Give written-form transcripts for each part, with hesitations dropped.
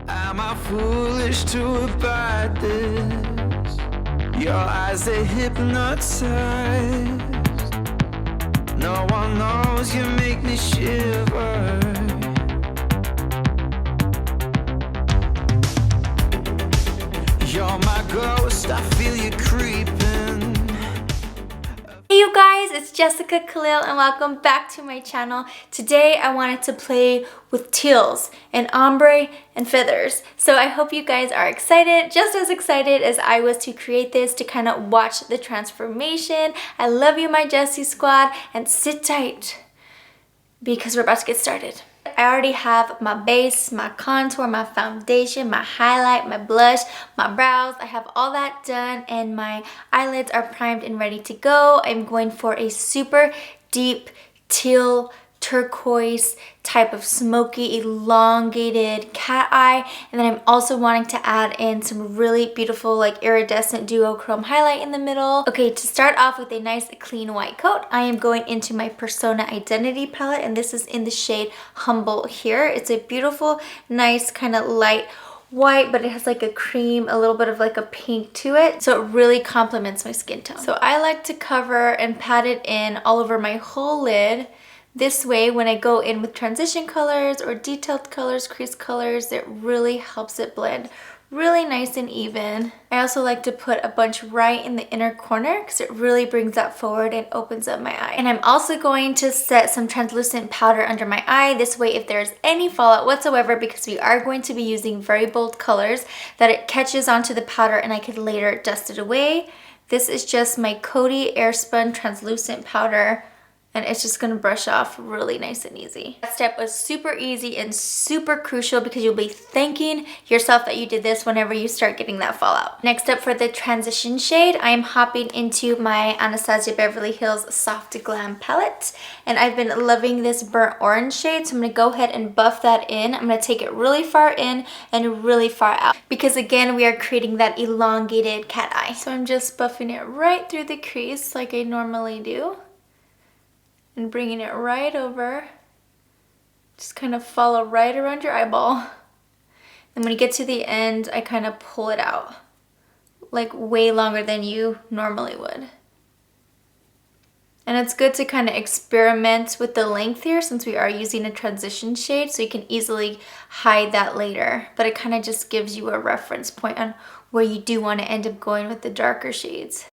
Am I foolish to abide this? Your eyes, they hypnotize. No one knows, you make me shiver. You're my ghost, I feel you creeping. Hey you guys, it's Jessica Kalil and welcome back to my channel. Today I wanted to play with teals and ombre and feathers. So I hope you guys are excited, just as excited as I was to create this, to kind of watch the transformation. I love you, my Jessie squad, and sit tight because we're about to get started. I already have my base, my contour, my foundation, my highlight, my blush, my brows. I have all that done and my eyelids are primed and ready to go. I'm going for a super deep teal turquoise type of smoky elongated cat eye, and then I'm also wanting to add in some really beautiful like iridescent duochrome highlight in the middle. Okay, to start off with a nice clean white coat, I am going into my Persona Identity palette, and this is in the shade Humble here. It's a beautiful, nice kind of light white, but it has like a cream, a little bit of like a pink to it, so it really complements my skin tone. So I like to cover and pat it in all over my whole lid. This way, when I go in with transition colors or detailed colors, crease colors, it really helps it blend really nice and even. I also like to put a bunch right in the inner corner because it really brings that forward and opens up my eye. And I'm also going to set some translucent powder under my eye. This way, if there's any fallout whatsoever, because we are going to be using very bold colors, that it catches onto the powder and I can later dust it away. This is just my Coty Airspun translucent powder, and it's just gonna brush off really nice and easy. That step was super easy and super crucial because you'll be thanking yourself that you did this whenever you start getting that fallout. Next up, for the transition shade, I am hopping into my Anastasia Beverly Hills Soft Glam palette, and I've been loving this burnt orange shade, so I'm gonna go ahead and buff that in. I'm gonna take it really far in and really far out because again, we are creating that elongated cat eye. So I'm just buffing it right through the crease like I normally do, and bringing it right over. Just kind of follow right around your eyeball. And when you get to the end, I kind of pull it out, like way longer than you normally would. And it's good to kind of experiment with the length here since we are using a transition shade, so you can easily hide that later. But it kind of just gives you a reference point on where you do want to end up going with the darker shades.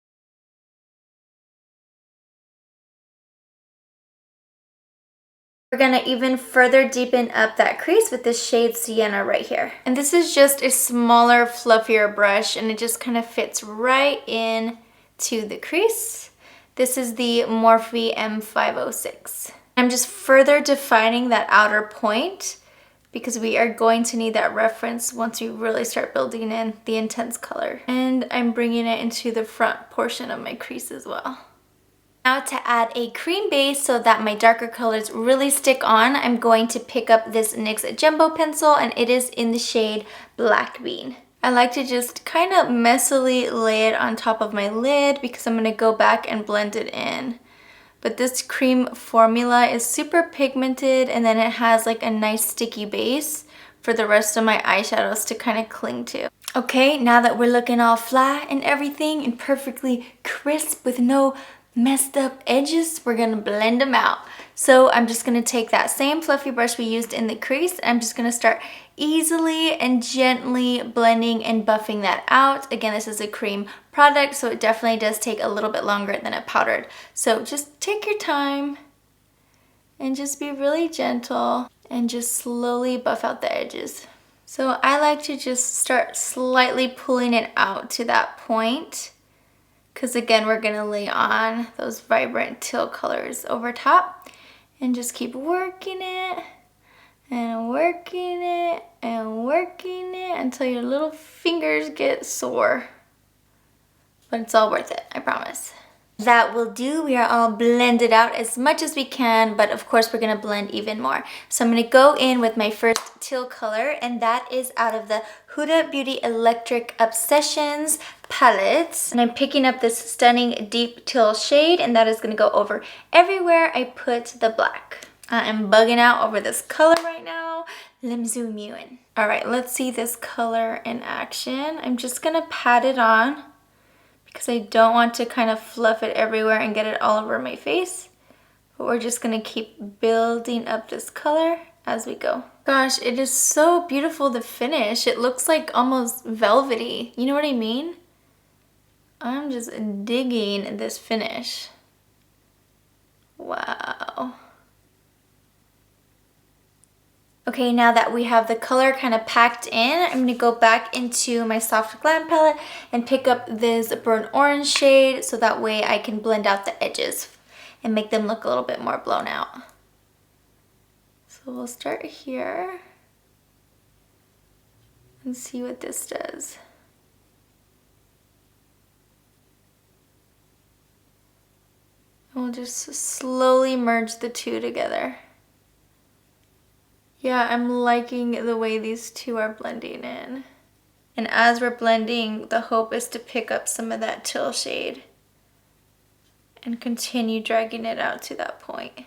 We're gonna even further deepen up that crease with this shade Sienna right here. And this is just a smaller, fluffier brush, and it just kind of fits right in to the crease. This is the Morphe M506. I'm just further defining that outer point because we are going to need that reference once we really start building in the intense color. And I'm bringing it into the front portion of my crease as well. Now to add a cream base so that my darker colors really stick on, I'm going to pick up this NYX Jumbo pencil, and it is in the shade Black Bean. I like to just kind of messily lay it on top of my lid because I'm going to go back and blend it in. But this cream formula is super pigmented, and then it has like a nice sticky base for the rest of my eyeshadows to kind of cling to. Okay, now that we're looking all flat and everything and perfectly crisp with no messed up edges, we're gonna blend them out. So I'm just gonna take that same fluffy brush we used in the crease, and I'm just gonna start easily and gently blending and buffing that out. Again, this is a cream product, so it definitely does take a little bit longer than a powdered. So just take your time and just be really gentle and just slowly buff out the edges. So I like to just start slightly pulling it out to that point, because again, we're gonna lay on those vibrant teal colors over top, and just keep working it and working it and working it until your little fingers get sore. But it's all worth it, I promise. That will do. We are all blended out as much as we can, but of course we're gonna blend even more. So I'm gonna go in with my first teal color, and that is out of the Huda Beauty Electric Obsessions palette. And I'm picking up this stunning deep teal shade, and that is gonna go over everywhere I put the black. I am bugging out over this color right now. Let me zoom you in. All right, let's see this color in action. I'm just gonna pat it on because I don't want to kind of fluff it everywhere and get it all over my face. But we're just gonna keep building up this color as we go. Gosh, it is so beautiful, the finish. It looks like almost velvety. You know what I mean? I'm just digging this finish. Wow. Okay, now that we have the color kind of packed in, I'm gonna go back into my soft glam palette and pick up this burnt orange shade so that way I can blend out the edges and make them look a little bit more blown out. So we'll start here and see what this does. And we'll just slowly merge the two together. Yeah, I'm liking the way these two are blending in. And as we're blending, the hope is to pick up some of that teal shade and continue dragging it out to that point.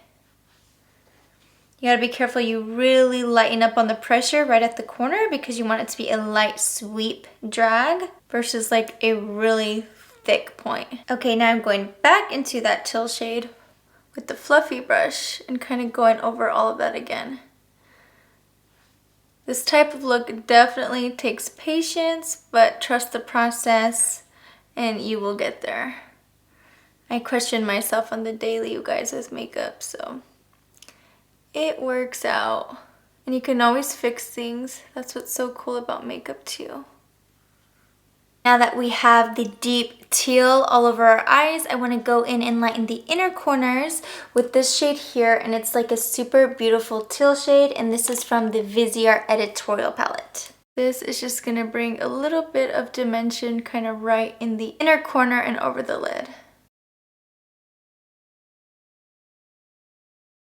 You gotta be careful you really lighten up on the pressure right at the corner because you want it to be a light sweep drag versus like a really thick point. Okay, now I'm going back into that teal shade with the fluffy brush and kind of going over all of that again. This type of look definitely takes patience, but trust the process and you will get there. I question myself on the daily, you guys, with makeup, so it works out. And you can always fix things. That's what's so cool about makeup too. Now that we have the deep teal all over our eyes, I want to go in and lighten the inner corners with this shade here, and it's like a super beautiful teal shade, and this is from the ViseArt Editorial palette. This is just going to bring a little bit of dimension kind of right in the inner corner and over the lid.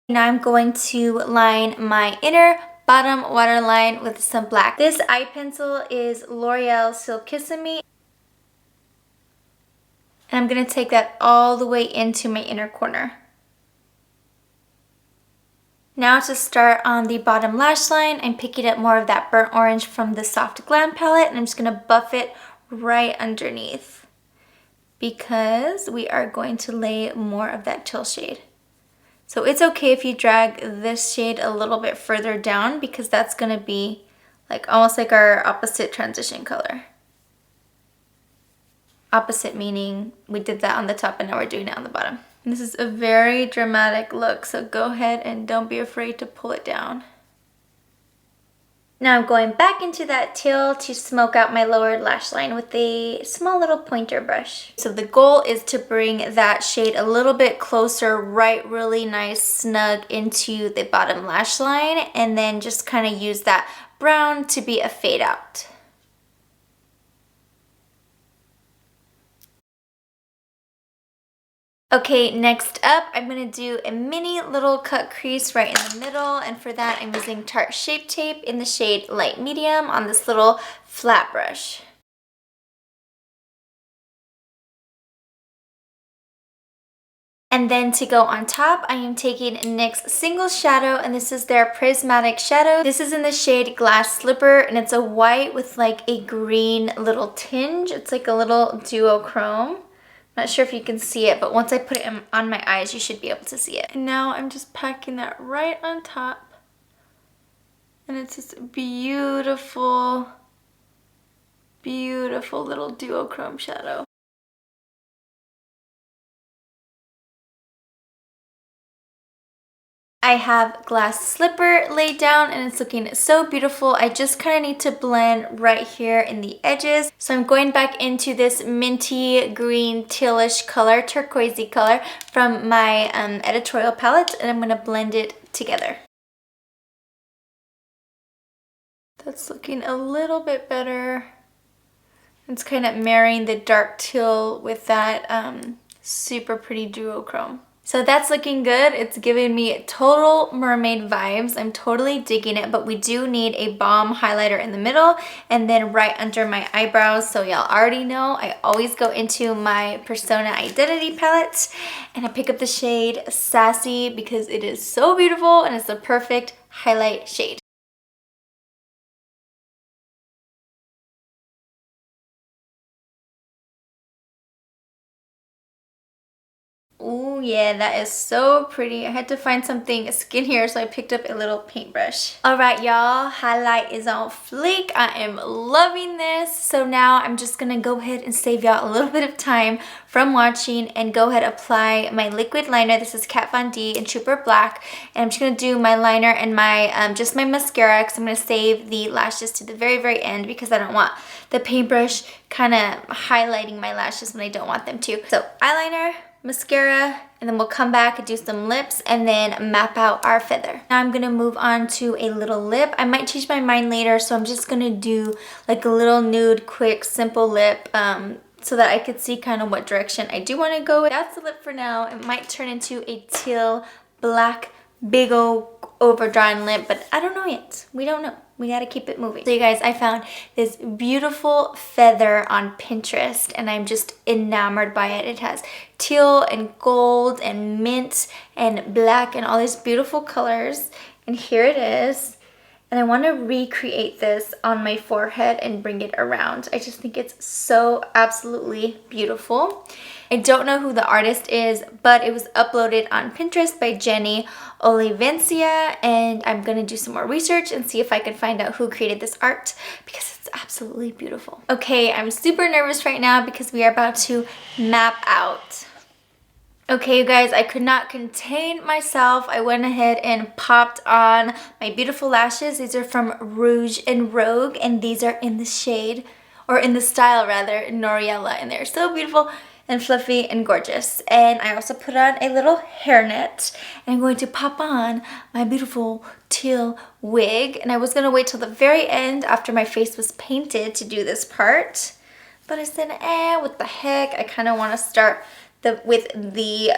Now I'm going to line my inner bottom waterline with some black. This eye pencil is L'Oreal Silkissime. And I'm going to take that all the way into my inner corner. Now to start on the bottom lash line, I'm picking up more of that burnt orange from the Soft Glam palette, and I'm just going to buff it right underneath because we are going to lay more of that teal shade. So it's okay if you drag this shade a little bit further down because that's going to be like almost like our opposite transition color. Opposite meaning we did that on the top and now we're doing it on the bottom. And this is a very dramatic look, so go ahead and don't be afraid to pull it down. Now I'm going back into that teal to smoke out my lower lash line with a small little pointer brush. So the goal is to bring that shade a little bit closer, right really nice snug into the bottom lash line, and then just kind of use that brown to be a fade out. Okay, next up, I'm going to do a mini little cut crease right in the middle, and for that I'm using Tarte Shape Tape in the shade Light Medium on this little flat brush. And then to go on top, I am taking NYX Single Shadow, and this is their Prismatic Shadow. This is in the shade Glass Slipper, and it's a white with like a green little tinge. It's like a little duochrome. Not sure if you can see it, but once I put it on my eyes, you should be able to see it. And now I'm just packing that right on top. And it's this beautiful, beautiful little duochrome shadow. I have Glass Slipper laid down and it's looking so beautiful. I just kind of need to blend right here in the edges. So I'm going back into this minty green tealish color, turquoisey color from my Editorial palette, and I'm going to blend it together. That's looking a little bit better. It's kind of marrying the dark teal with that super pretty duochrome. So that's looking good. It's giving me total mermaid vibes. I'm totally digging it, but we do need a balm highlighter in the middle and then right under my eyebrows. So y'all already know I always go into my Persona Identity palette and I pick up the shade Sassy because it is so beautiful and it's the perfect highlight shade. Oh yeah, that is so pretty. I had to find something skinnier, so I picked up a little paintbrush. All right, y'all, highlight is on fleek. I am loving this. So now I'm just gonna go ahead and save y'all a little bit of time from watching and go ahead and apply my liquid liner. This is Kat Von D in Trooper Black. And I'm just gonna do my liner and my just my mascara, because I'm gonna save the lashes to the very, very end because I don't want the paintbrush kind of highlighting my lashes when I don't want them to. So eyeliner, mascara, and then we'll come back and do some lips and then map out our feather. Now I'm gonna move on to a little lip. I might change my mind later, so I'm just gonna do like a little nude, quick, simple lip so that I could see kind of what direction I do want to go with. That's the lip for now. It might turn into a teal black big old overdrawn lip, but I don't know yet. We don't know. We gotta keep it moving. So you guys, I found this beautiful feather on Pinterest and I'm just enamored by it. It has teal and gold and mint and black and all these beautiful colors. And here it is. And I want to recreate this on my forehead and bring it around. I just think it's so absolutely beautiful. I don't know who the artist is, but it was uploaded on Pinterest by Jenny Olivencia, and I'm gonna do some more research and see if I can find out who created this art because it's absolutely beautiful. Okay, I'm super nervous right now because we are about to map out. Okay, you guys, I could not contain myself. I went ahead and popped on my beautiful lashes. These are from Rouge and Rougue, and these are in the shade, or in the style rather, Noriella, and they're so beautiful and fluffy and gorgeous. And I also put on a little hairnet, and I'm going to pop on my beautiful teal wig. And I was gonna wait till the very end after my face was painted to do this part, but I said, what the heck? I kind of want to start with the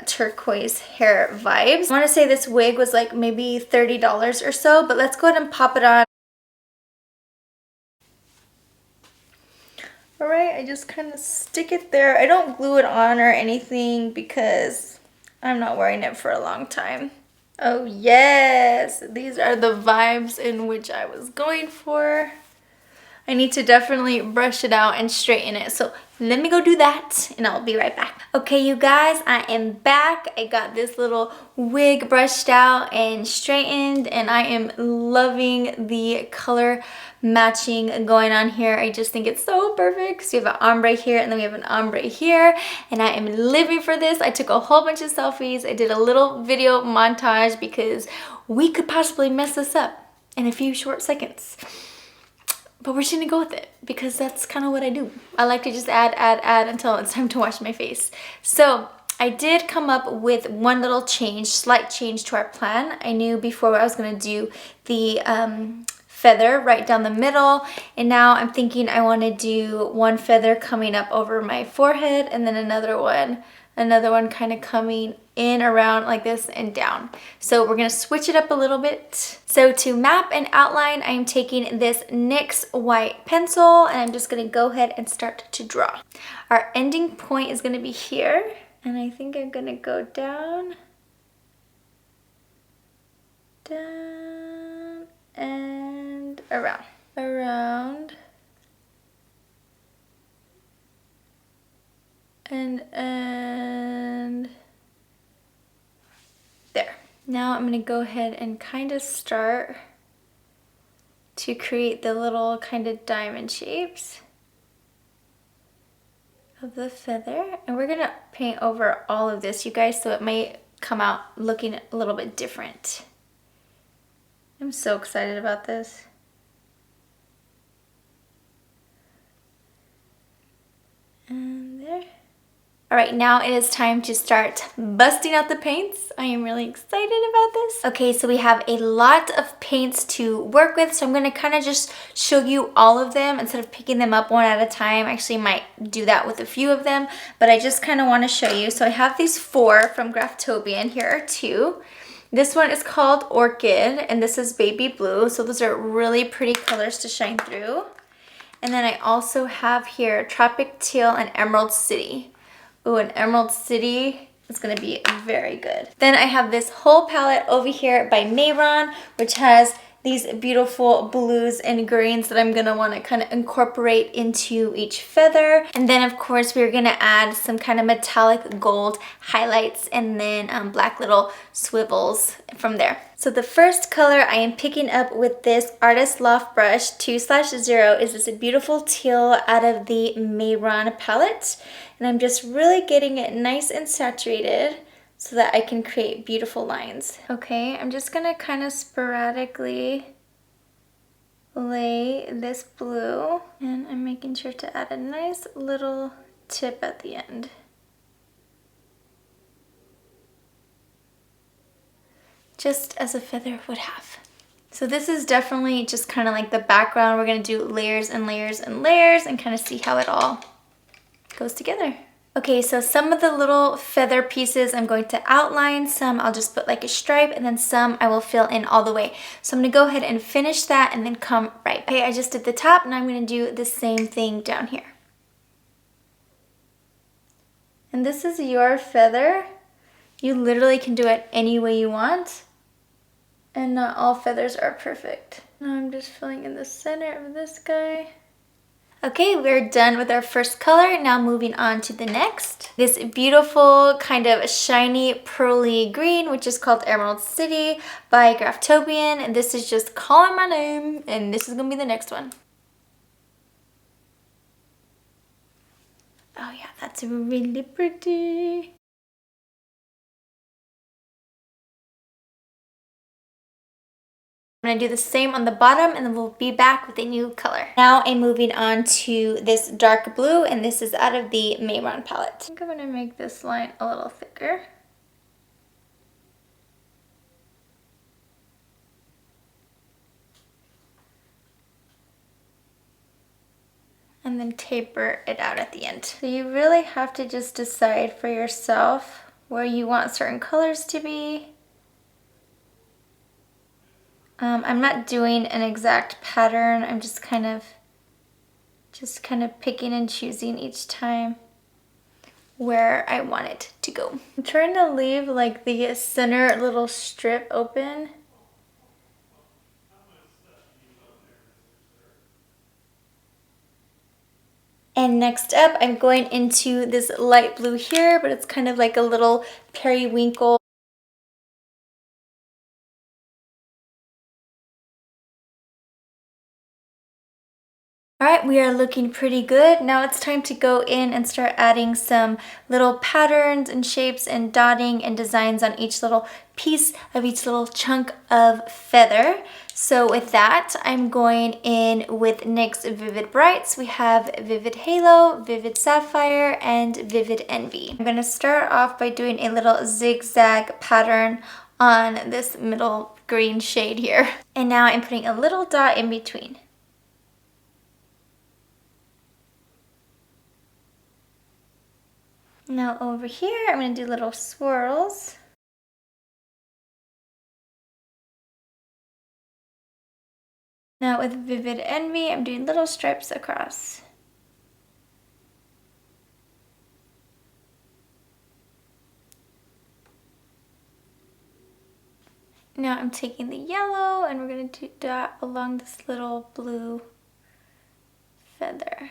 turquoise hair vibes. I want to say this wig was like maybe $30 or so, but let's go ahead and pop it on. All right, I just kind of stick it there. I don't glue it on or anything because I'm not wearing it for a long time. Oh yes, these are the vibes in which I was going for. I need to definitely brush it out and straighten it. So let me go do that and I'll be right back. Okay, you guys, I am back. I got this little wig brushed out and straightened and I am loving the color matching going on here. I just think it's so perfect. So we have an ombre here and then we have an ombre here and I am living for this. I took a whole bunch of selfies. I did a little video montage because we could possibly mess this up in a few short seconds. But we're just gonna go with it because that's kind of what I do. I like to just add until it's time to wash my face. So I did come up with one little change, slight change to our plan. I knew before I was gonna do the feather right down the middle, and now I'm thinking I want to do one feather coming up over my forehead and then another one kind of coming in around like this and down. So we're gonna switch it up a little bit. So to map and outline, I'm taking this NYX white pencil and I'm just gonna go ahead and start to draw. Our ending point is gonna be here, and I think I'm gonna go down, down, and around, and there. Now I'm gonna go ahead and kind of start to create the little kind of diamond shapes of the feather, and we're gonna paint over all of this, you guys, so it might come out looking a little bit different. I'm so excited about this. And there. All right, now it is time to start busting out the paints. I am really excited about this. Okay, so we have a lot of paints to work with, so I'm gonna kind of just show you all of them instead of picking them up one at a time. I actually might do that with a few of them, but I just kind of want to show you. So I have these 4 from Graftobian. Here are 2. This one is called Orchid, and this is baby blue. So those are really pretty colors to shine through. And then I also have here Tropic Teal and Emerald City. Ooh, an Emerald City is gonna be very good. Then I have this whole palette over here by Mehron, which has these beautiful blues and greens that I'm gonna wanna kind of incorporate into each feather. And then of course we're gonna add some kind of metallic gold highlights and then black little swivels from there. So the first color I am picking up with this Artist Loft brush 2/0 is this beautiful teal out of the Mehron palette. And I'm just really getting it nice and saturated so that I can create beautiful lines. Okay, I'm just gonna kind of sporadically lay this blue, and I'm making sure to add a nice little tip at the end. Just as a feather would have. So this is definitely just kind of like the background. We're gonna do layers and layers and layers and kind of see how it all goes together. Okay, so some of the little feather pieces I'm going to outline, some I'll just put like a stripe, and then some I will fill in all the way. So I'm gonna go ahead and finish that and then come right back. Okay, I just did the top, now I'm gonna do the same thing down here. And this is your feather. You literally can do it any way you want. And not all feathers are perfect. Now I'm just filling in the center of this guy. Okay, we're done with our first color. Now moving on to the next. This beautiful kind of shiny pearly green, which is called Emerald City by Graftobian. And this is just calling my name, and this is gonna be the next one. Oh yeah, that's really pretty. I'm gonna do the same on the bottom and then we'll be back with a new color. Now I'm moving on to this dark blue, and this is out of the Mehron palette. I think I'm gonna make this line a little thicker. And then taper it out at the end. So you really have to just decide for yourself where you want certain colors to be. I'm not doing an exact pattern. I'm just kind of picking and choosing each time where I want it to go. I'm trying to leave like the center little strip open. And next up, I'm going into this light blue here, but it's kind of like a little periwinkle. All right, we are looking pretty good. Now it's time to go in and start adding some little patterns and shapes and dotting and designs on each little piece of each little chunk of feather. So with that, I'm going in with NYX Vivid Brights. We have Vivid Halo, Vivid Sapphire, and Vivid Envy. I'm gonna start off by doing a little zigzag pattern on this middle green shade here. And now I'm putting a little dot in between. Now over here, I'm going to do little swirls. Now with Vivid Envy, I'm doing little stripes across. Now I'm taking the yellow and we're going to dot along this little blue feather.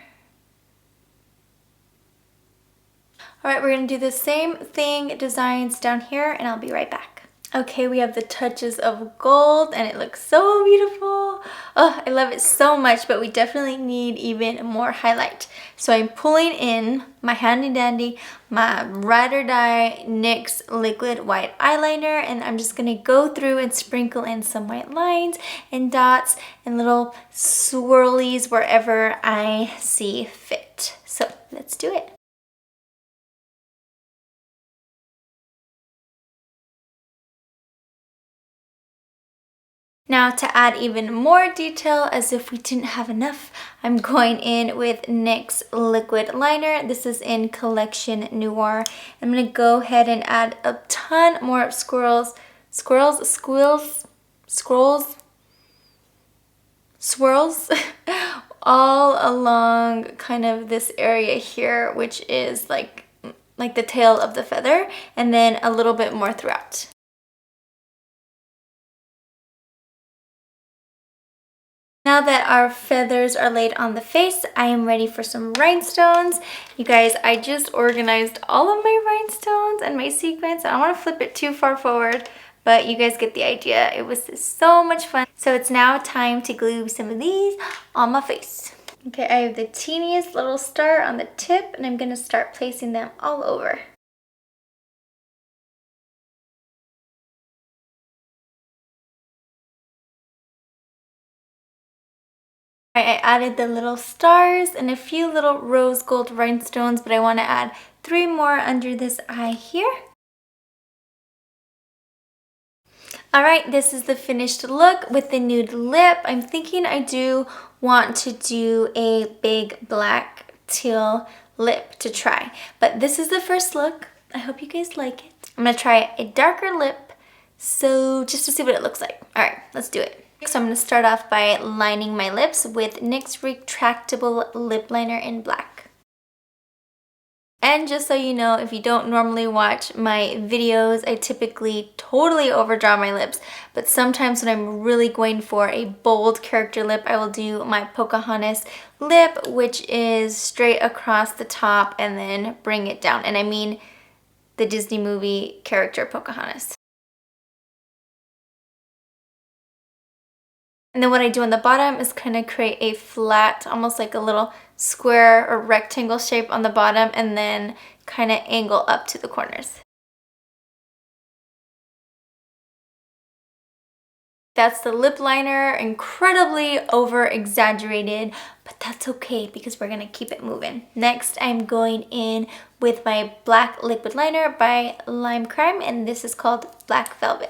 All right, we're gonna do the same thing, designs down here, and I'll be right back. Okay, we have the touches of gold and it looks so beautiful. Oh, I love it so much, but we definitely need even more highlight. So I'm pulling in my handy dandy, my ride or die NYX liquid white eyeliner, and I'm just gonna go through and sprinkle in some white lines and dots and little swirlies wherever I see fit. So let's do it. Now to add even more detail, as if we didn't have enough, I'm going in with NYX liquid liner. This is in Collection Noir. I'm gonna go ahead and add a ton more swirls all along kind of this area here, which is like the tail of the feather, and then a little bit more throughout. now that our feathers are laid on the face, I am ready for some rhinestones. You guys, I just organized all of my rhinestones and my sequins. I don't want to flip it too far forward, but you guys get the idea. It was so much fun. So it's now time to glue some of these on my face. Okay, I have the teeniest little star on the tip, and I'm going to start placing them all over. I added the little stars and a few little rose gold rhinestones, but I want to add 3 more under this eye here. Alright, this is the finished look with the nude lip. I'm thinking I do want to do a big black teal lip to try, but this is the first look. I hope you guys like it. I'm going to try a darker lip, so just to see what it looks like. Alright, let's do it. So I'm going to start off by lining my lips with NYX Retractable Lip Liner in black. And just so you know, if you don't normally watch my videos, I typically totally overdraw my lips. But sometimes when I'm really going for a bold character lip, I will do my Pocahontas lip, which is straight across the top and then bring it down. And I mean the Disney movie character Pocahontas. And then what I do on the bottom is kind of create a flat, almost like a little square or rectangle shape on the bottom, and then kind of angle up to the corners. That's the lip liner, incredibly over exaggerated, but that's okay because we're gonna keep it moving. Next, I'm going in with my black liquid liner by Lime Crime, and this is called Black Velvet.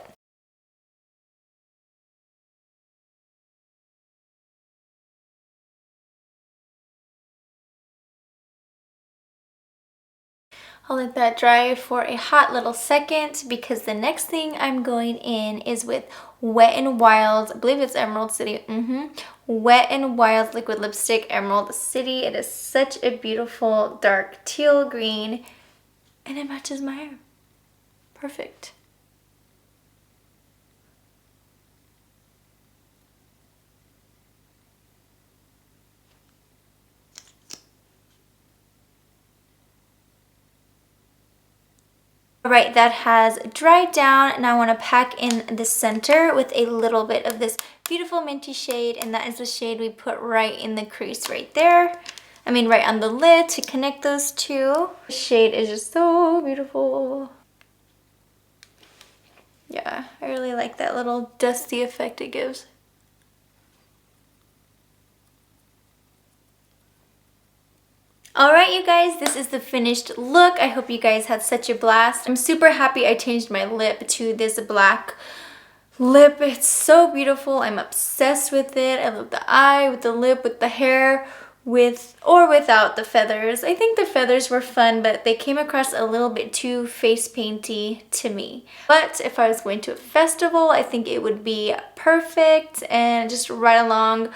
I'll let that dry for a hot little second because the next thing I'm going in is with Wet n Wild, I believe it's Emerald City, Wet n Wild Liquid Lipstick, Emerald City. It is such a beautiful dark teal green and it matches my hair. Perfect. Alright, that has dried down and I want to pack in the center with a little bit of this beautiful minty shade, and that is the shade we put right in the crease right there. I mean right on the lid to connect those two. The shade is just so beautiful. Yeah, I really like that little dusty effect it gives. Alright you guys, this is the finished look. I hope you guys had such a blast. I'm super happy I changed my lip to this black lip. It's so beautiful. I'm obsessed with it. I love the eye, with the lip, with the hair, with or without the feathers. I think the feathers were fun, but they came across a little bit too face painty to me. But if I was going to a festival, I think it would be perfect and just right along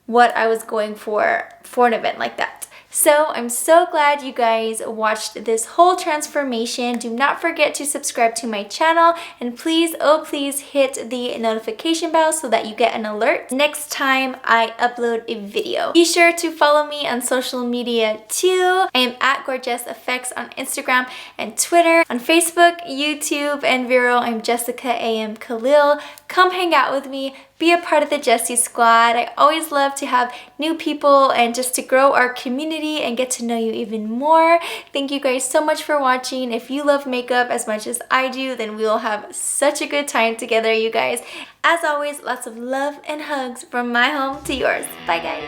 what I was going for an event like that. So I'm so glad you guys watched this whole transformation. Do not forget to subscribe to my channel, and please, oh please, hit the notification bell so that you get an alert next time I upload a video. Be sure to follow me on social media too. I am at GorgeousFX on Instagram and Twitter. On Facebook, YouTube, and Vero, I'm Jessica AM Kalil. Come hang out with me. Be a part of the Jessie Squad. I always love to have new people and just to grow our community and get to know you even more. Thank you guys so much for watching. If you love makeup as much as I do, then we will have such a good time together, you guys. As always, lots of love and hugs from my home to yours. Bye, guys.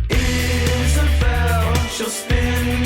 Isabel, she'll spin